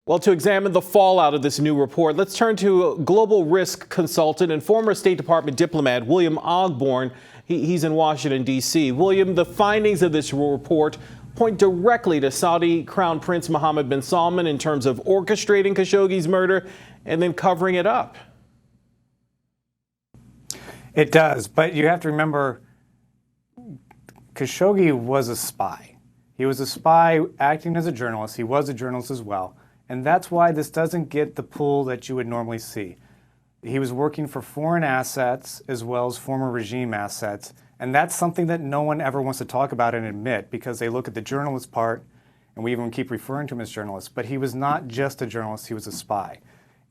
Well, to examine the fallout of this new report, let's turn to global risk consultant and former State Department diplomat William Ogborn. He's in Washington, D.C. William, the findings of this report point directly to Saudi Crown Prince Mohammed bin Salman in terms of orchestrating Khashoggi's murder and then covering it up. It does, but you have to remember, Khashoggi was a spy. He was a spy acting as a journalist. He was a journalist as well. And that's why this doesn't get the pull that you would normally see. He was working for foreign assets as well as former regime assets. And that's something that no one ever wants to talk about and admit because they look at the journalist part, and we even keep referring to him as journalist. But he was not just a journalist, he was a spy.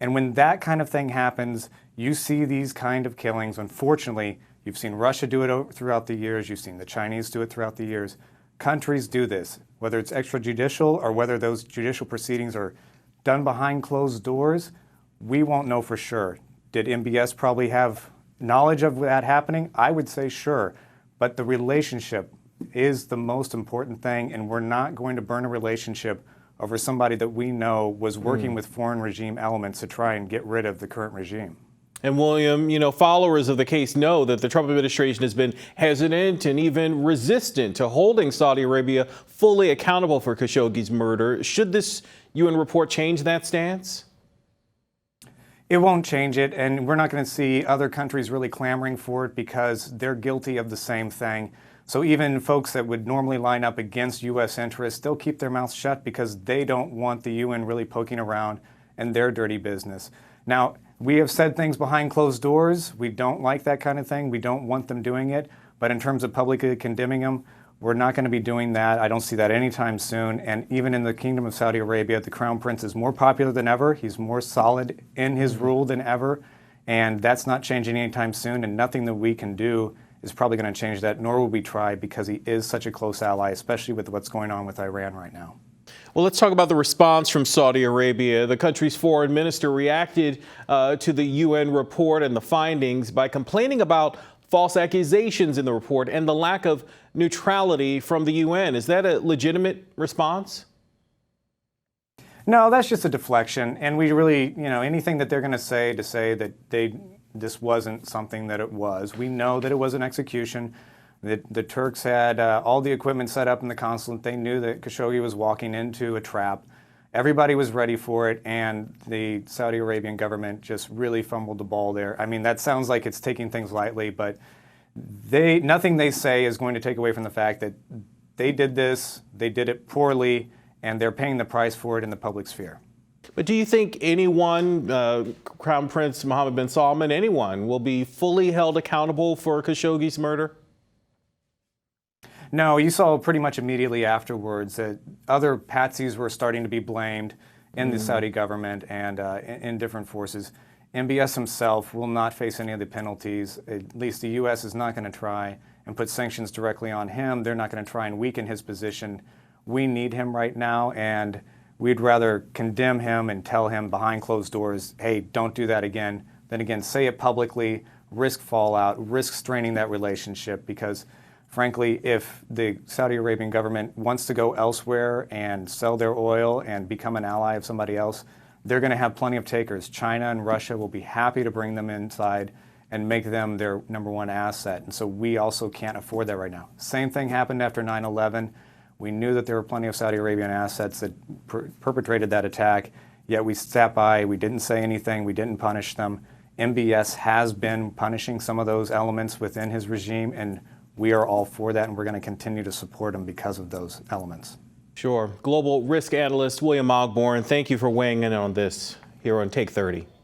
And when that kind of thing happens, you see these kind of killings. Unfortunately, you've seen Russia do it throughout the years. You've seen the Chinese do it throughout the years. Countries do this, whether it's extrajudicial or whether those judicial proceedings are done behind closed doors, we won't know for sure. Did MBS probably have knowledge of that happening? I would say sure, but the relationship is the most important thing, and we're not going to burn a relationship over somebody that we know was working with foreign regime elements to try and get rid of the current regime. And William, followers of the case know that the Trump administration has been hesitant and even resistant to holding Saudi Arabia fully accountable for Khashoggi's murder. Should this UN report change that stance? It won't change it, and we're not going to see other countries really clamoring for it because they're guilty of the same thing. So even folks that would normally line up against U.S. interests, they'll keep their mouths shut because they don't want the UN really poking around in their dirty business. Now, we have said things behind closed doors. We don't like that kind of thing. We don't want them doing it. But in terms of publicly condemning them, we're not going to be doing that. I don't see that anytime soon. And even in the Kingdom of Saudi Arabia, the Crown Prince is more popular than ever. He's more solid in his rule than ever. And that's not changing anytime soon. And nothing that we can do is probably going to change that, nor will we try because he is such a close ally, especially with what's going on with Iran right now. Well, let's talk about the response from Saudi Arabia. The country's foreign minister reacted to the UN report and the findings by complaining about false accusations in the report and the lack of neutrality from the UN. Is that a legitimate response? No, that's just a deflection. And we really, anything that they're going to say that this wasn't something that it was. We know that it was an execution. The Turks had all the equipment set up in the consulate. They knew that Khashoggi was walking into a trap. Everybody was ready for it, and the Saudi Arabian government just really fumbled the ball there. I mean, that sounds like it's taking things lightly, but nothing they say is going to take away from the fact that they did this, they did it poorly, and they're paying the price for it in the public sphere. But do you think anyone, Crown Prince Mohammed bin Salman, anyone, will be fully held accountable for Khashoggi's murder? No, you saw pretty much immediately afterwards that other patsies were starting to be blamed in the Saudi government and in different forces. MBS himself will not face any of the penalties. At least the U.S. is not going to try and put sanctions directly on him. They're not going to try and weaken his position. We need him right now, and we'd rather condemn him and tell him behind closed doors, hey, don't do that again, than again say it publicly, risk fallout, risk straining that relationship because frankly, if the Saudi Arabian government wants to go elsewhere and sell their oil and become an ally of somebody else, they're going to have plenty of takers. China and Russia will be happy to bring them inside and make them their number one asset. And so we also can't afford that right now. Same thing happened after 9/11. We knew that there were plenty of Saudi Arabian assets that perpetrated that attack, yet we sat by, we didn't say anything, we didn't punish them. MBS has been punishing some of those elements within his regime, and we are all for that, and we're going to continue to support him because of those elements. Sure. Global risk analyst William Ogborn, thank you for weighing in on this here on Take 30.